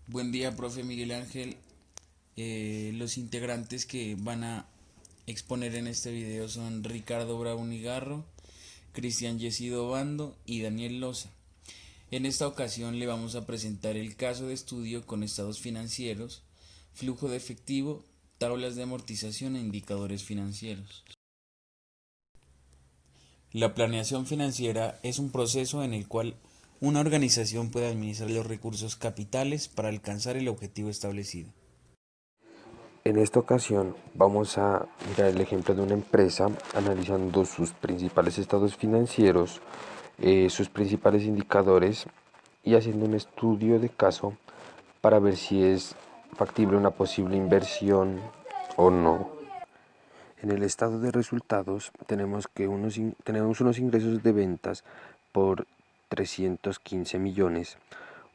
Buen día, profe Miguel Ángel. Los integrantes que van a exponer en este video son Ricardo Brown Igarro, Cristian Yesido Bando y Daniel Loza. En esta ocasión le vamos a presentar el caso de estudio con estados financieros, flujo de efectivo, tablas de amortización e indicadores financieros. La planeación financiera es un proceso en el cual una organización puede administrar los recursos capitales para alcanzar el objetivo establecido. En esta ocasión vamos a mirar el ejemplo de una empresa analizando sus principales estados financieros, sus principales indicadores y haciendo un estudio de caso para ver si es factible una posible inversión o no. En el estado de resultados tenemos unos ingresos de ventas por 315 millones,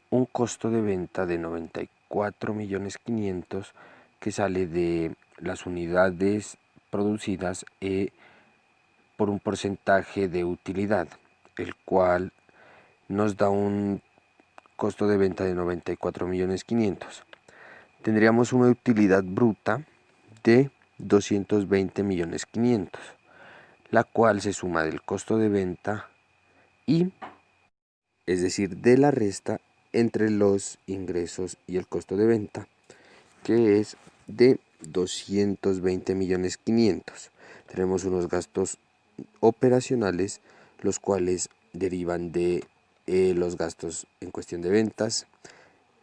un costo de venta de 94 millones 500 que sale de las unidades producidas por un porcentaje de utilidad, el cual nos da un costo de venta de 94 millones 500. Tendríamos una utilidad bruta de 220 millones 500, la cual se suma del costo de venta y, es decir, de la resta entre los ingresos y el costo de venta, que es de 220 millones 500. Tenemos unos gastos operacionales, los cuales derivan de los gastos en cuestión de ventas,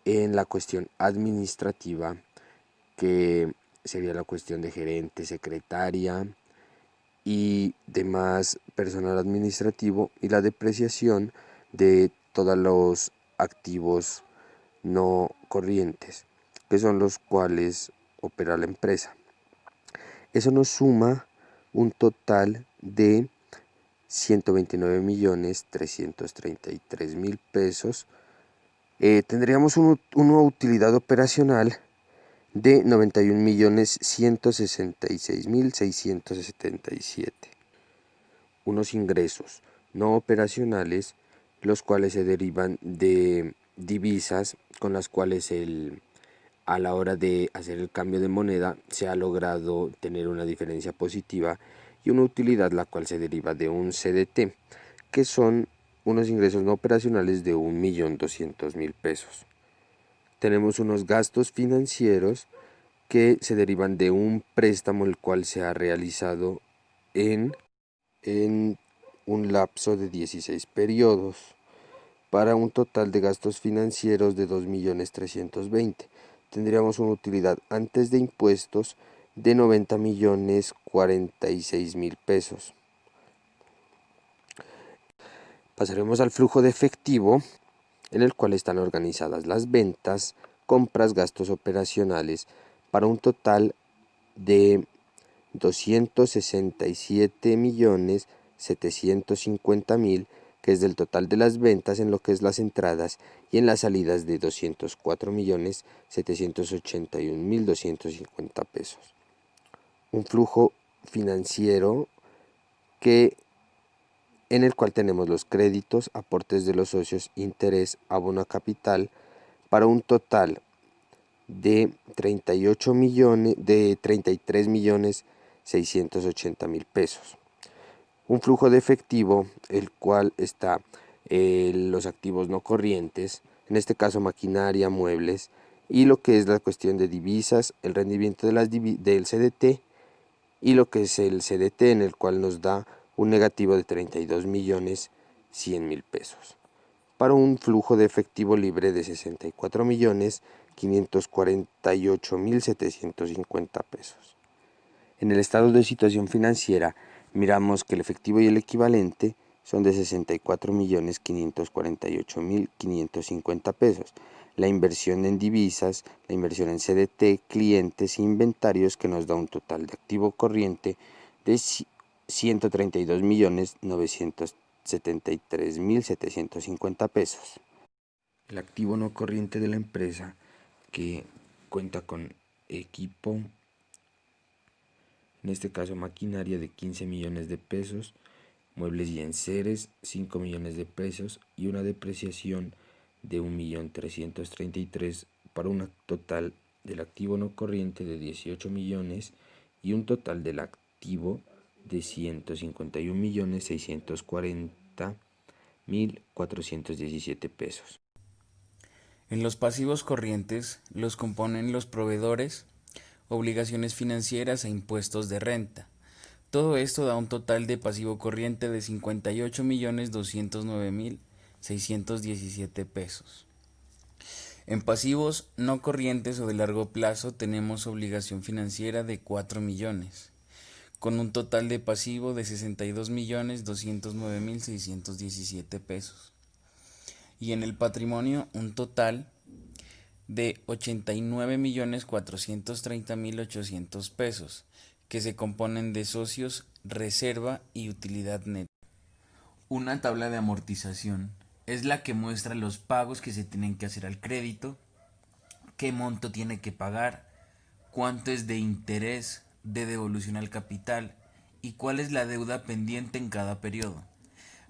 en la cuestión administrativa, que sería la cuestión de gerente, secretaria y demás personal administrativo, y la depreciación de todos los activos no corrientes, que son los cuales opera la empresa. Eso nos suma un total de 129.333.000 pesos. Tendríamos una utilidad operacional de 91.166.677. Unos ingresos no operacionales, los cuales se derivan de divisas con las cuales a la hora de hacer el cambio de moneda se ha logrado tener una diferencia positiva, y una utilidad la cual se deriva de un CDT, que son unos ingresos no operacionales de 1.200.000 pesos. Tenemos unos gastos financieros que se derivan de un préstamo el cual se ha realizado en un lapso de 16 periodos, para un total de gastos financieros de 2.320.000. Tendríamos una utilidad antes de impuestos de 90.046.000 pesos. Pasaremos al flujo de efectivo, en el cual están organizadas las ventas, compras, gastos operacionales, para un total de 267.750.000, que es del total de las ventas en lo que es las entradas, y en las salidas de 204.781.250 pesos. Un flujo financiero que en el cual tenemos los créditos, aportes de los socios, interés, abono a capital, para un total de 33.680.000 pesos. Un flujo de efectivo, el cual está los activos no corrientes, en este caso maquinaria, muebles, y lo que es la cuestión de divisas, el rendimiento de del CDT, y lo que es el CDT, en el cual nos da un negativo de 32.100.000 pesos, para un flujo de efectivo libre de 64.548.750 pesos. En el estado de situación financiera miramos que el efectivo y el equivalente son de 64.548.550 pesos. La inversión en divisas, la inversión en CDT, clientes e inventarios, que nos da un total de activo corriente de 132.973.750 pesos. El activo no corriente de la empresa, que cuenta con equipo, en este caso maquinaria, de 15 millones de pesos, muebles y enseres 5 millones de pesos, y una depreciación de 1.333.000 para un total del activo no corriente de 18 millones y un total del activo de 151.640.417 pesos. En los pasivos corrientes los componen los proveedores, obligaciones financieras e impuestos de renta. Todo esto da un total de pasivo corriente de 58.209.617 pesos. En pasivos no corrientes o de largo plazo tenemos obligación financiera de 4 millones, con un total de pasivo de 62.209.617 pesos. Y en el patrimonio un total de 89.430.800 pesos, que se componen de socios, reserva y utilidad neta. Una tabla de amortización es la que muestra los pagos que se tienen que hacer al crédito, qué monto tiene que pagar, cuánto es de interés, de devolución al capital y cuál es la deuda pendiente en cada periodo.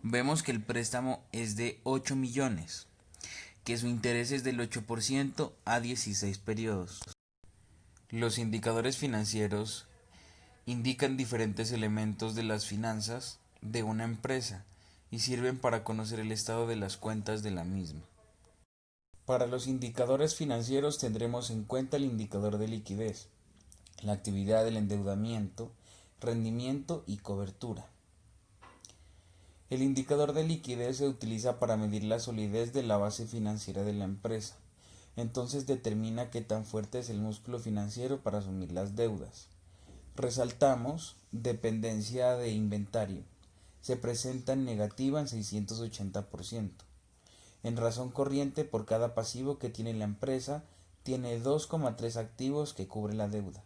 Vemos que el préstamo es de 8 millones, que su interés es del 8% a 16 periodos. Los indicadores financieros indican diferentes elementos de las finanzas de una empresa y sirven para conocer el estado de las cuentas de la misma. Para los indicadores financieros tendremos en cuenta el indicador de liquidez, la actividad del endeudamiento, rendimiento y cobertura. El indicador de liquidez se utiliza para medir la solidez de la base financiera de la empresa. Entonces determina qué tan fuerte es el músculo financiero para asumir las deudas. Resaltamos dependencia de inventario. Se presenta en negativa en 680%. En razón corriente, por cada pasivo que tiene la empresa, tiene 2,3 activos que cubren la deuda.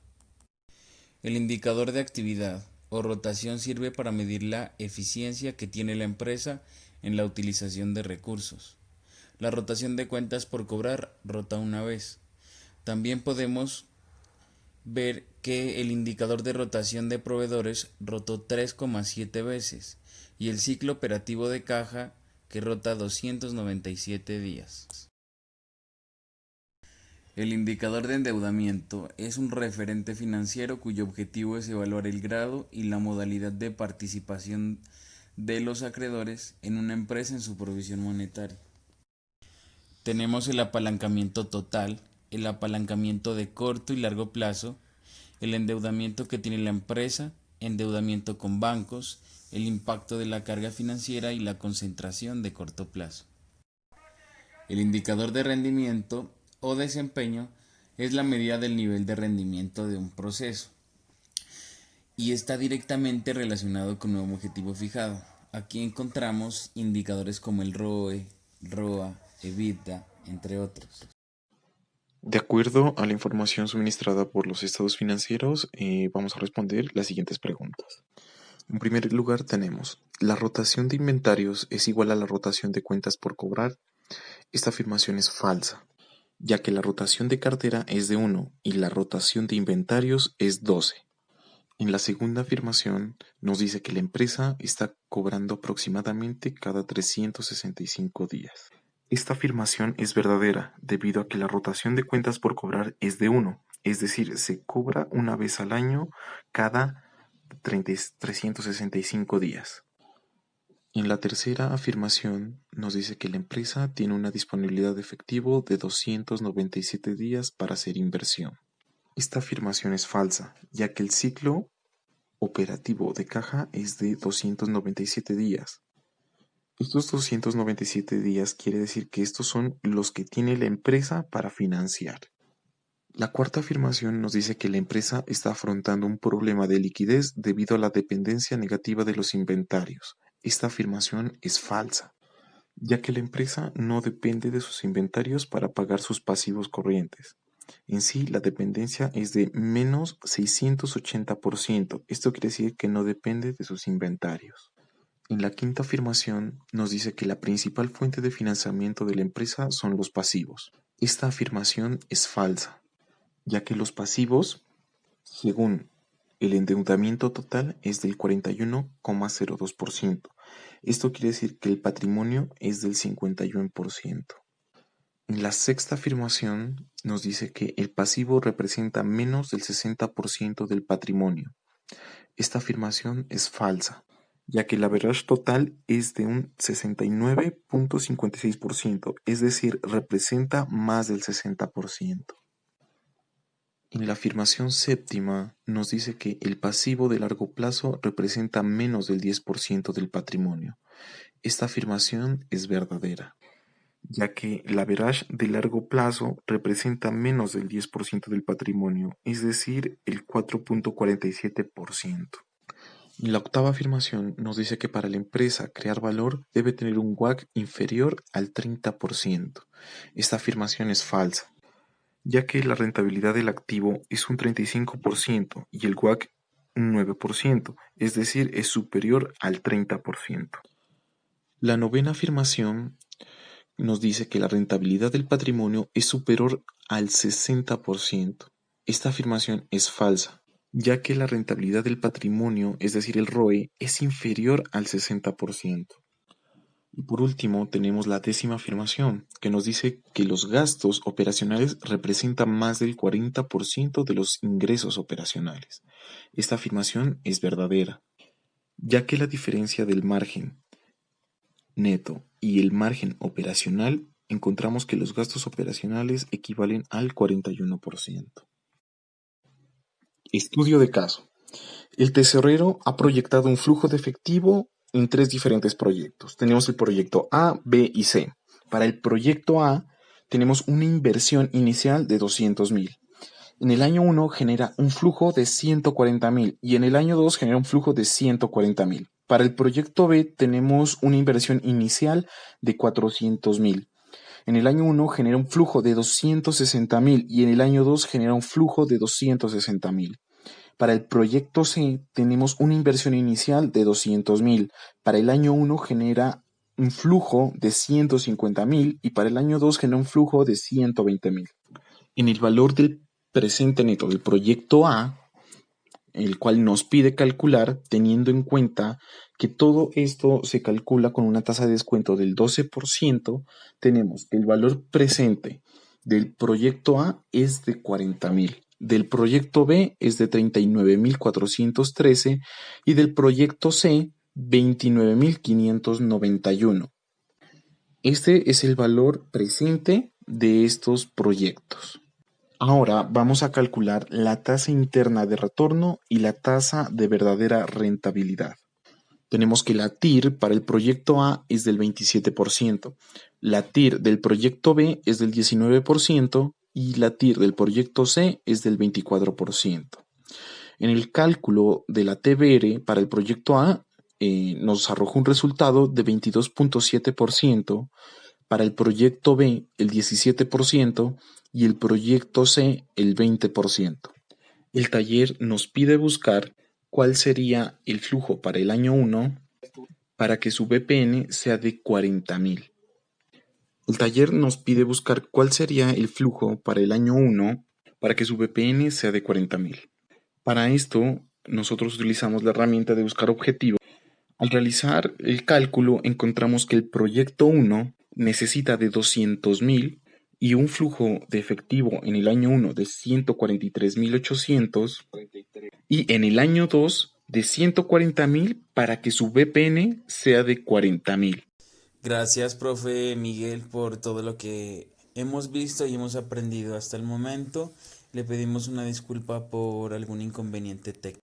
El indicador de actividad o rotación sirve para medir la eficiencia que tiene la empresa en la utilización de recursos. La rotación de cuentas por cobrar rota una vez. También podemos ver que el indicador de rotación de proveedores rotó 3,7 veces y el ciclo operativo de caja que rota 297 días. El indicador de endeudamiento es un referente financiero cuyo objetivo es evaluar el grado y la modalidad de participación de los acreedores en una empresa en su provisión monetaria. Tenemos el apalancamiento total, el apalancamiento de corto y largo plazo, el endeudamiento que tiene la empresa, endeudamiento con bancos, el impacto de la carga financiera y la concentración de corto plazo. El indicador de rendimiento o desempeño es la medida del nivel de rendimiento de un proceso y está directamente relacionado con un objetivo fijado. Aquí encontramos indicadores como el ROE, ROA, EBITDA, entre otros. De acuerdo a la información suministrada por los estados financieros, vamos a responder las siguientes preguntas. En primer lugar tenemos, ¿la rotación de inventarios es igual a la rotación de cuentas por cobrar? Esta afirmación es falsa, ya que la rotación de cartera es de 1 y la rotación de inventarios es 12. En la segunda afirmación nos dice que la empresa está cobrando aproximadamente cada 365 días. Esta afirmación es verdadera debido a que la rotación de cuentas por cobrar es de 1, es decir, se cobra una vez al año cada 365 días. En la tercera afirmación nos dice que la empresa tiene una disponibilidad de efectivo de 297 días para hacer inversión. Esta afirmación es falsa, ya que el ciclo operativo de caja es de 297 días. Estos 297 días quiere decir que estos son los que tiene la empresa para financiar. La cuarta afirmación nos dice que la empresa está afrontando un problema de liquidez debido a la dependencia negativa de los inventarios. Esta afirmación es falsa, ya que la empresa no depende de sus inventarios para pagar sus pasivos corrientes. En sí, la dependencia es de menos 680%. Esto quiere decir que no depende de sus inventarios. En la quinta afirmación nos dice que la principal fuente de financiamiento de la empresa son los pasivos. Esta afirmación es falsa, ya que los pasivos, según el endeudamiento total, es del 41,02%. Esto quiere decir que el patrimonio es del 51%. En la sexta afirmación nos dice que el pasivo representa menos del 60% del patrimonio. Esta afirmación es falsa, ya que el average total es de un 69.56%, es decir, representa más del 60%. En la afirmación séptima nos dice que el pasivo de largo plazo representa menos del 10% del patrimonio. Esta afirmación es verdadera, ya que el average de largo plazo representa menos del 10% del patrimonio, es decir, el 4.47%. La octava afirmación nos dice que para la empresa crear valor debe tener un WACC inferior al 30%. Esta afirmación es falsa, ya que la rentabilidad del activo es un 35% y el WACC un 9%, es decir, es superior al 30%. La novena afirmación nos dice que la rentabilidad del patrimonio es superior al 60%. Esta afirmación es falsa, ya que la rentabilidad del patrimonio, es decir, el ROE, es inferior al 60%. Y por último, tenemos la décima afirmación, que nos dice que los gastos operacionales representan más del 40% de los ingresos operacionales. Esta afirmación es verdadera, ya que la diferencia del margen neto y el margen operacional, encontramos que los gastos operacionales equivalen al 41%. Estudio de caso. El tesorero ha proyectado un flujo de efectivo en 3 diferentes proyectos. Tenemos el proyecto A, B y C. Para el proyecto A tenemos una inversión inicial de 200.000. En el año 1 genera un flujo de 140.000 y en el año 2 genera un flujo de 140.000. Para el proyecto B tenemos una inversión inicial de 400.000. En el año 1 genera un flujo de 260.000 y en el año 2 genera un flujo de 260.000. Para el proyecto C tenemos una inversión inicial de 200.000. Para el año 1 genera un flujo de 150.000 y para el año 2 genera un flujo de 120.000. En el valor del presente neto del proyecto A, el cual nos pide calcular teniendo en cuenta que todo esto se calcula con una tasa de descuento del 12%, tenemos que el valor presente del proyecto A es de 40.000, del proyecto B es de 39.413 y del proyecto C 29.591. Este es el valor presente de estos proyectos. Ahora vamos a calcular la tasa interna de retorno y la tasa de verdadera rentabilidad. Tenemos que la TIR para el proyecto A es del 27%, la TIR del proyecto B es del 19% y la TIR del proyecto C es del 24%. En el cálculo de la TBR para el proyecto A nos arrojó un resultado de 22.7%, para el proyecto B el 17% y el proyecto C el 20%. El taller nos pide buscar cuál sería el flujo para el año 1 para que su BPN sea de 40.000. El taller nos pide buscar cuál sería el flujo para el año 1 para que su BPN sea de 40.000. Para esto, nosotros utilizamos la herramienta de buscar objetivos. Al realizar el cálculo, encontramos que el proyecto 1 necesita de 200.000 y un flujo de efectivo en el año 1 de 143.800 y en el año 2 de 140.000 para que su BPN sea de 40.000. Gracias, profe Miguel, por todo lo que hemos visto y hemos aprendido hasta el momento. Le pedimos una disculpa por algún inconveniente técnico.